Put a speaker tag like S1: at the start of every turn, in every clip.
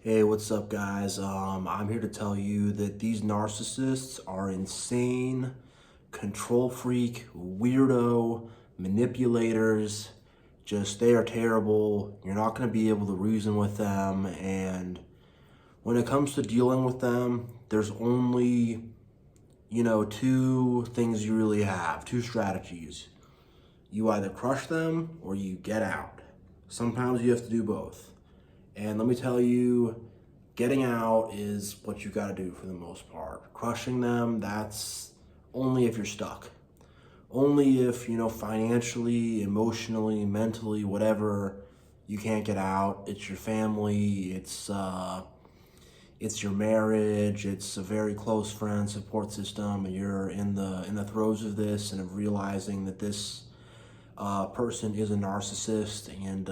S1: Hey, what's up, guys? I'm here to tell you that these narcissists are insane, control freak, weirdo, manipulators. Just, they are terrible. You're not going to be able to reason with them. And when it comes to dealing with them, there's only, two things you really have, two strategies. You either crush them or you get out. Sometimes you have to do both. And let me tell you, getting out is what you got to do for the most part. Crushing them, that's only if you're stuck. Only if, financially, emotionally, mentally, whatever, you can't get out. It's your family, it's your marriage, it's a very close friend support system, and you're in the throes of this and of realizing that this person is a narcissist and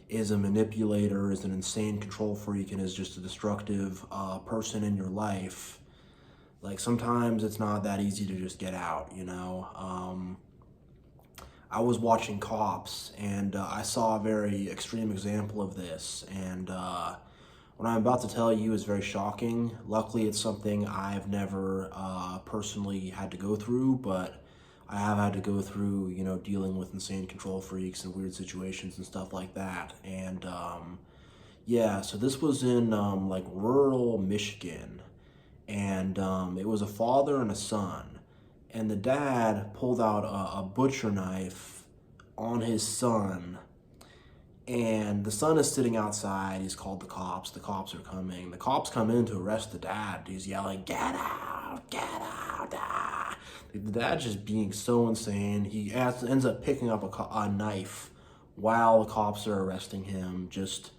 S1: is a manipulator, is an insane control freak, and is just a destructive person in your life. Like, sometimes it's not that easy to just get out. I was watching Cops, and I saw a very extreme example of this, and what I'm about to tell you is very shocking. Luckily, it's something I've never personally had to go through, but I have had to go through, dealing with insane control freaks and weird situations and stuff like that. And yeah, so this was in like rural Michigan, and it was a father and a son. And the dad pulled out a butcher knife on his son, and the son is sitting outside. He's called the cops. The cops are coming. The cops come in to arrest the dad. He's yelling, "Get out! Get out!" Ah. The dad's just being so insane. He ends up picking up a knife while the cops are arresting him. Just,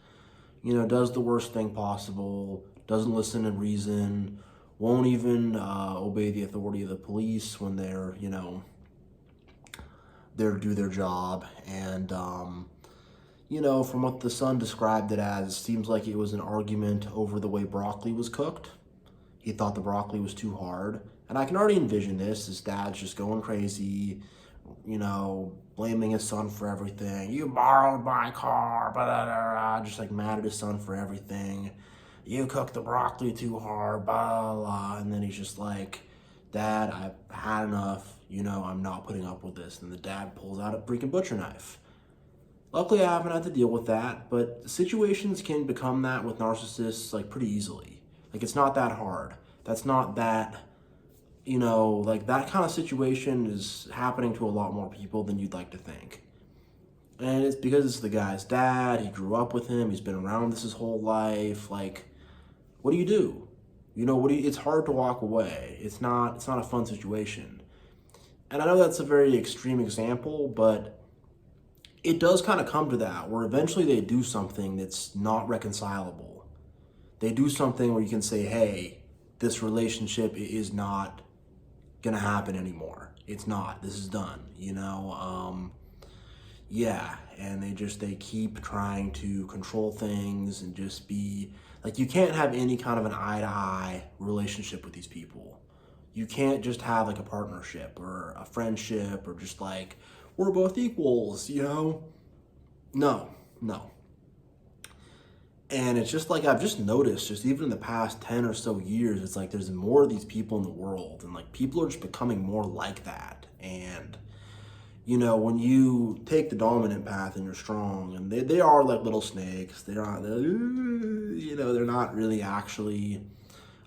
S1: does the worst thing possible. Doesn't listen to reason. Won't even obey the authority of the police when they're, they're do their job. And from what the son described it as, it seems like it was an argument over the way broccoli was cooked. He thought the broccoli was too hard. And I can already envision this. His dad's just going crazy, blaming his son for everything. "You borrowed my car," blah, blah, blah, blah, just like mad at his son for everything. "You cooked the broccoli too hard, blah, blah, blah." And then he's just like, "Dad, I've had enough. I'm not putting up with this." And the dad pulls out a freaking butcher knife. Luckily, I haven't had to deal with that, but situations can become that with narcissists, like, pretty easily. Like, it's not that hard. That's not that, like, that kind of situation is happening to a lot more people than you'd like to think. And it's because it's the guy's dad. He grew up with him. He's been around this his whole life. Like, what do you do? It's hard to walk away. It's not a fun situation. And I know that's a very extreme example, but it does kind of come to that, where eventually they do something that's not reconcilable. They do something where you can say, "Hey, this relationship is not gonna happen anymore. It's not. This is done." Yeah, and they keep trying to control things and just be like, you can't have any kind of an eye-to-eye relationship with these people. You can't just have like a partnership or a friendship or just like, we're both equals. No, no. And it's just like, I've just noticed, just even in the past 10 or so years, it's like there's more of these people in the world, and like people are just becoming more like that. And when you take the dominant path and you're strong, and they are like little snakes. They're not really actually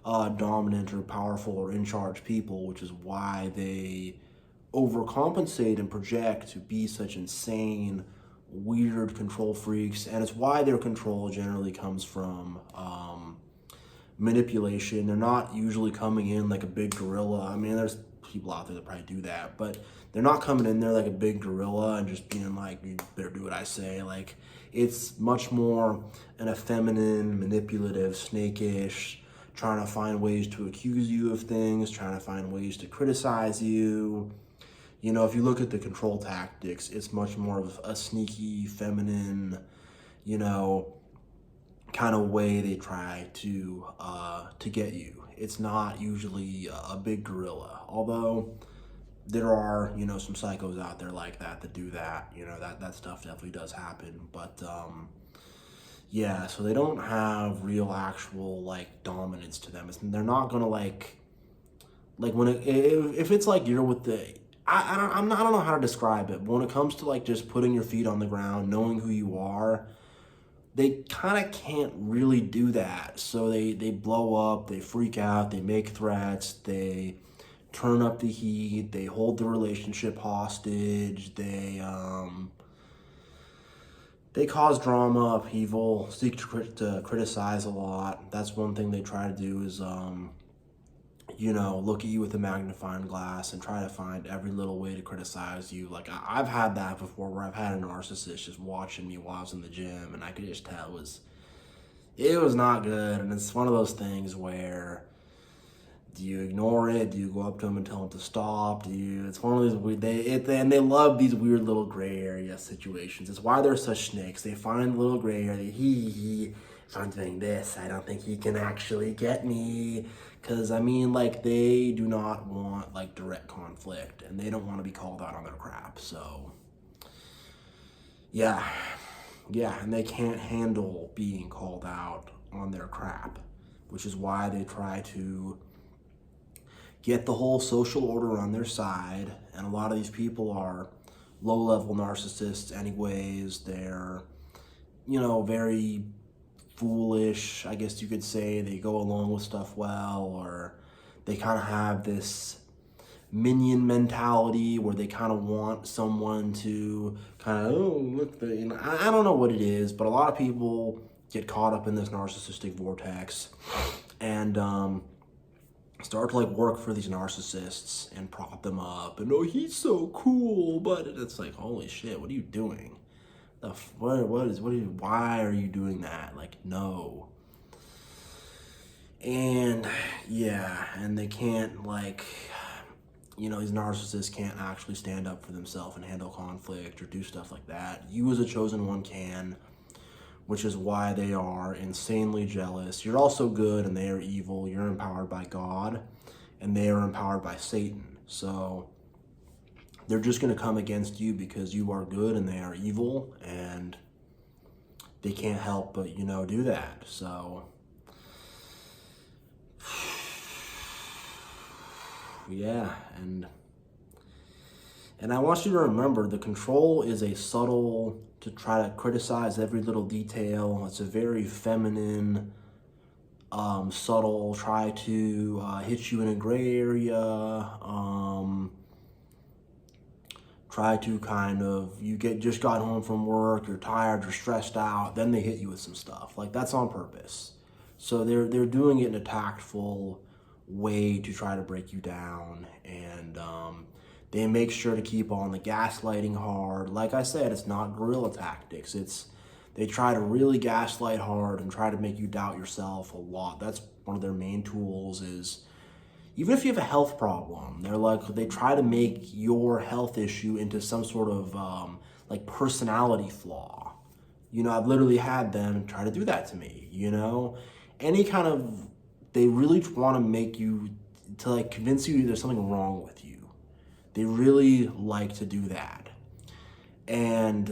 S1: dominant or powerful or in charge people, which is why they overcompensate and project to be such insane, weird control freaks. And it's why their control generally comes from manipulation. They're not usually coming in like a big gorilla. I mean, there's people out there that probably do that, but they're not coming in there like a big gorilla and just being like, "You better do what I say." Like, it's much more an effeminate, manipulative, snakish, trying to find ways to accuse you of things, trying to find ways to criticize you. If you look at the control tactics, it's much more of a sneaky, feminine, kind of way they try to get you. It's not usually a big gorilla, although there are, some psychos out there like that do that. That stuff definitely does happen. But yeah, so they don't have real actual like dominance to them. They're not gonna like when if it's like you're with the I don't know how to describe it, but when it comes to like just putting your feet on the ground, knowing who you are, they kind of can't really do that. So they blow up, they freak out, they make threats, they turn up the heat, they hold the relationship hostage, they cause drama, upheaval, seek to criticize a lot. That's one thing they try to do is look at you with a magnifying glass and try to find every little way to criticize you. Like I've had that before, where I've had a narcissist just watching me while I was in the gym, and I could just tell it was not good. And it's one of those things where, do you ignore it? Do you go up to them and tell them to stop? It's one of these weird. And they love these weird little gray area situations. It's why they're such snakes. They find little gray area. If I'm doing this, I don't think he can actually get me. Because I mean, like, they do not want like direct conflict, and they don't want to be called out on their crap. So yeah, and they can't handle being called out on their crap, which is why they try to get the whole social order on their side. And a lot of these people are low-level narcissists anyways. They're, very foolish, I guess you could say. They go along with stuff well, or they kind of have this minion mentality where they kind of want someone to kind of, oh, look, I don't know what it is, but a lot of people get caught up in this narcissistic vortex and start to like work for these narcissists and prop them up, and oh, he's so cool, but it's like, holy shit, what are you doing? Why are you doing that? Like, no. And yeah, and they can't these narcissists can't actually stand up for themselves and handle conflict or do stuff like that. You as a chosen one can, which is why they are insanely jealous. You're also good and they are evil. You're empowered by God and they are empowered by Satan. So they're just going to come against you because you are good and they are evil, and they can't help but, do that. So yeah, and I want you to remember, the control is a subtle, to try to criticize every little detail. It's a very feminine, subtle, try to hit you in a gray area, try to kind of, just got home from work, you're tired, you're stressed out, then they hit you with some stuff. Like, that's on purpose. So they're doing it in a tactful way to try to break you down, and they make sure to keep on the gaslighting hard. Like I said, it's not guerrilla tactics. They try to really gaslight hard and try to make you doubt yourself a lot. That's one of their main tools. Is even if you have a health problem, they try to make your health issue into some sort of like personality flaw. I've literally had them try to do that to me. Any kind of, they really want to make you, to like convince you there's something wrong with you. They really like to do that. And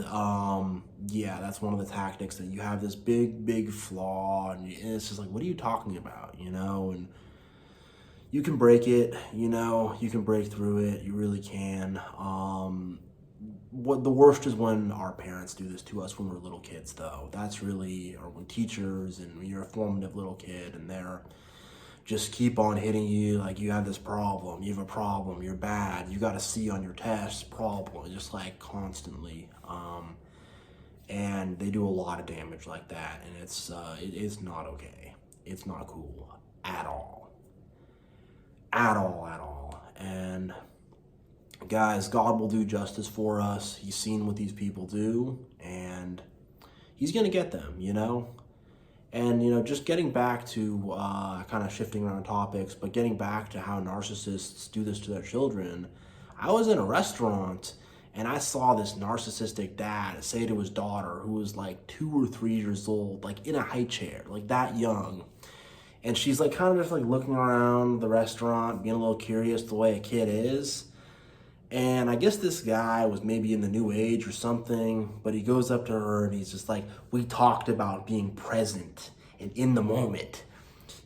S1: yeah, that's one of the tactics, that you have this big flaw, and it's just like, what are you talking about? And you can break it, you can break through it, you really can. What the worst is when our parents do this to us when we're little kids, though. That's really, or when teachers, and when you're a formative little kid and they're just keep on hitting you like, you have this problem, you have a problem, you're bad, you got a C on your test, problem, just like constantly. And they do a lot of damage like that, and it's not okay. It's not cool at all. At all. And guys, God will do justice for us. He's seen what these people do, and he's gonna get them, And, just getting back to, kind of shifting around topics, but getting back to how narcissists do this to their children. I was in a restaurant and I saw this narcissistic dad say to his daughter, who was like 2 or 3 years old, like in a high chair, like that young. And she's like kind of just like looking around the restaurant, being a little curious the way a kid is. And I guess this guy was maybe in the new age or something, but he goes up to her and he's just like, we talked about being present and in the moment.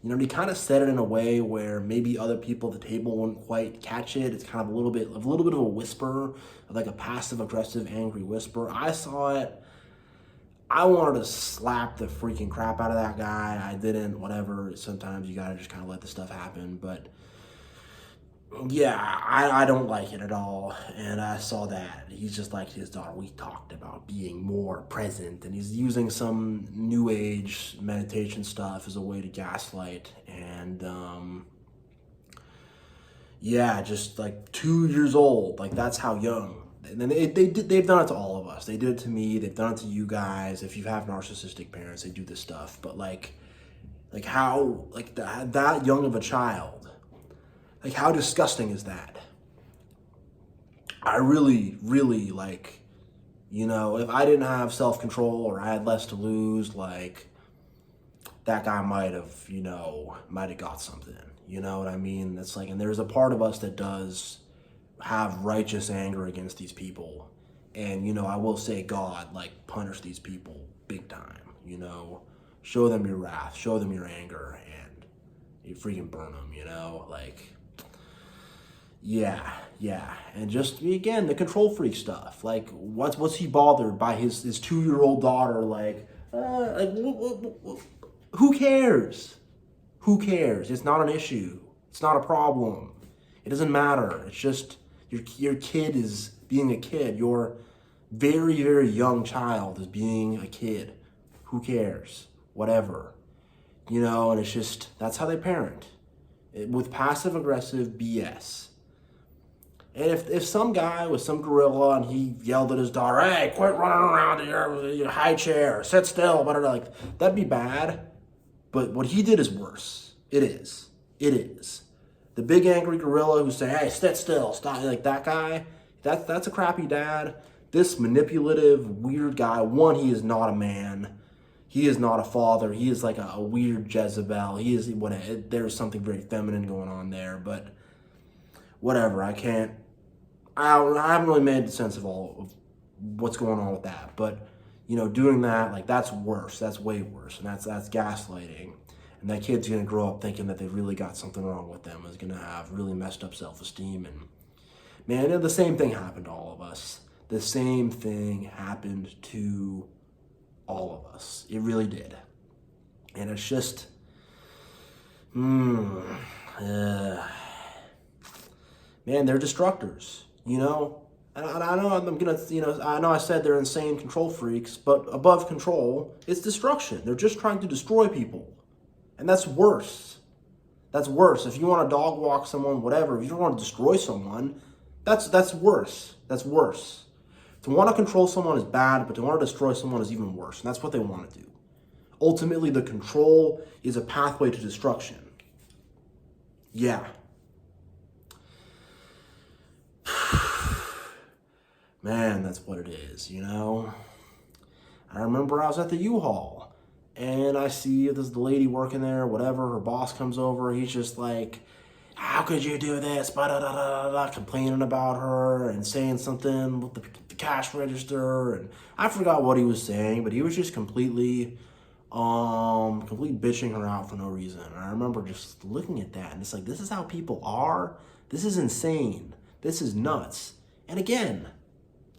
S1: You know, and he kind of said it in a way where maybe other people at the table wouldn't quite catch it. It's kind of a little bit of a whisper, of like a passive aggressive, angry whisper. I saw it. I wanted to slap the freaking crap out of that guy. I didn't, whatever. Sometimes you gotta just kind of let the stuff happen. But yeah, I don't like it at all. And I saw that. He's just like his daughter. We talked about being more present. And he's using some new age meditation stuff as a way to gaslight. And yeah, just like 2 years old. Like that's how young. And then they've done it to all of us. They did it to me. They've done it to you guys. If you have narcissistic parents, they do this stuff. But like how, like that young of a child, like how disgusting is that? I really, really like, you know, if I didn't have self-control or I had less to lose, like that guy might have got something. You know what I mean? It's like, and there's a part of us that does have righteous anger against these people. And, you know, I will say God, like, punish these people big time, you know? Show them your wrath, show them your anger, and you freaking burn them, you know? Like, yeah. And just, again, the control freak stuff. Like, what's he bothered by his 2-year-old daughter? Who cares? Who cares? It's not an issue. It's not a problem. It doesn't matter. It's just your kid is being a kid. Your very, very young child is being a kid. Who cares? Whatever. You know, and it's just, that's how they parent. With passive-aggressive BS. And if some guy was some gorilla and he yelled at his daughter, hey, quit running around your high chair, sit still, like, that'd be bad. But what he did is worse. It is. The big angry gorilla who's saying, hey, sit still, stop, like that guy, that's a crappy dad. This manipulative, weird guy, one, he is not a man. He is not a father. He is like a weird Jezebel. There's something very feminine going on there, but whatever, I haven't really made sense of what's going on with that. But, you know, doing that, like, that's worse. That's way worse. And that's gaslighting. And that kid's going to grow up thinking that they really got something wrong with them, is going to have really messed up self-esteem. And, man, the same thing happened to all of us. The same thing happened to all of us. It really did. And it's just, man, they're destructors, you know? And I know I know I said they're insane control freaks, but above control, it's destruction. They're just trying to destroy people. And that's worse. That's worse. If you want to dog walk someone, whatever, if you don't want to destroy someone, that's worse. That's worse. To want to control someone is bad, but to want to destroy someone is even worse. And that's what they want to do. Ultimately, the control is a pathway to destruction. Yeah. Man, that's what it is, you know? I remember I was at the U-Haul. And I see this lady working there, whatever, her boss comes over, he's just like, how could you do this? Complaining about her and saying something with the cash register. And I forgot what he was saying, but he was just completely bitching her out for no reason. And I remember just looking at that, and it's like, this is how people are? This is insane. This is nuts. And again,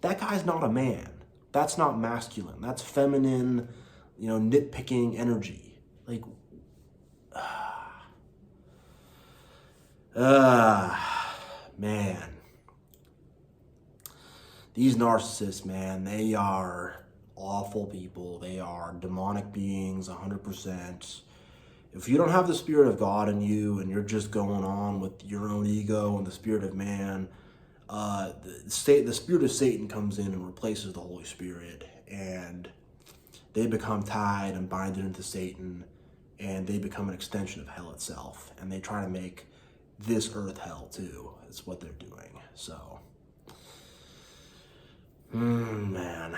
S1: that guy's not a man. That's not masculine. That's feminine, you know, nitpicking energy. Like, man. These narcissists, man, they are awful people. They are demonic beings, 100%. If you don't have the Spirit of God in you and you're just going on with your own ego and the spirit of man, the spirit of Satan comes in and replaces the Holy Spirit, and they become tied and binded into Satan, and they become an extension of hell itself. And they try to make this earth hell too. It's what they're doing. So, man.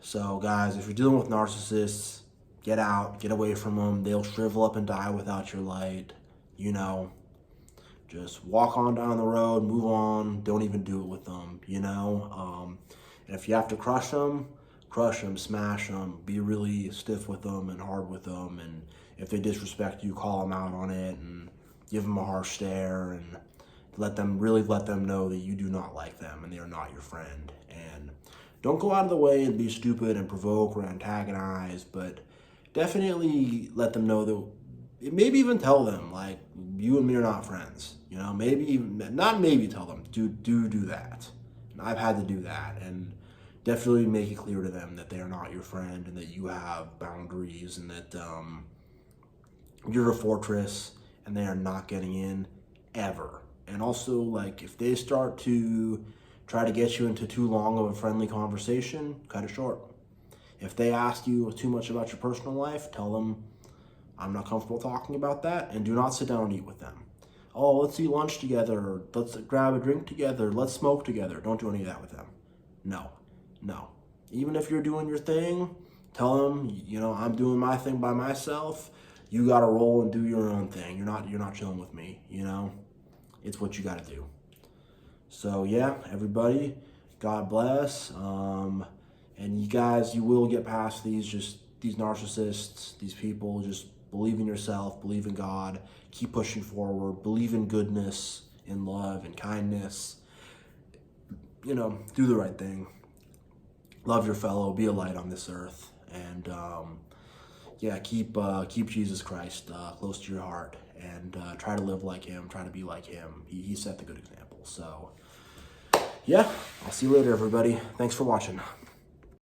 S1: So, guys, if you're dealing with narcissists, get out, get away from them. They'll shrivel up and die without your light. You know, Just walk on down the road, move on, don't even do it with them, you know? And if you have to crush them, smash them, be really stiff with them and hard with them. And if they disrespect you, call them out on it and give them a harsh stare and really let them know that you do not like them and they are not your friend. And don't go out of the way and be stupid and provoke or antagonize, but definitely let them know that, maybe even tell them, like, you and me are not friends. You know, maybe tell them, do that. And I've had to do that. And definitely make it clear to them that they are not your friend and that you have boundaries and that you're a fortress and they are not getting in ever. And also, like, if they start to try to get you into too long of a friendly conversation, cut it short. If they ask you too much about your personal life, tell them, I'm not comfortable talking about that, and do not sit down and eat with them. Oh, let's eat lunch together, let's grab a drink together, let's smoke together. Don't do any of that with them. No. Even if you're doing your thing, tell them, you know, I'm doing my thing by myself. You gotta roll and do your own thing. You're not chilling with me, you know? It's what you gotta do. So yeah, everybody, God bless. And you guys, you will get past these narcissists, these people. Just believe in yourself, believe in God, keep pushing forward, believe in goodness, in love, and kindness. You know, do the right thing. Love your fellow, be a light on this earth. And yeah, keep Jesus Christ close to your heart and try to live like him, try to be like him. He set the good example. So yeah, I'll see you later, everybody. Thanks for watching.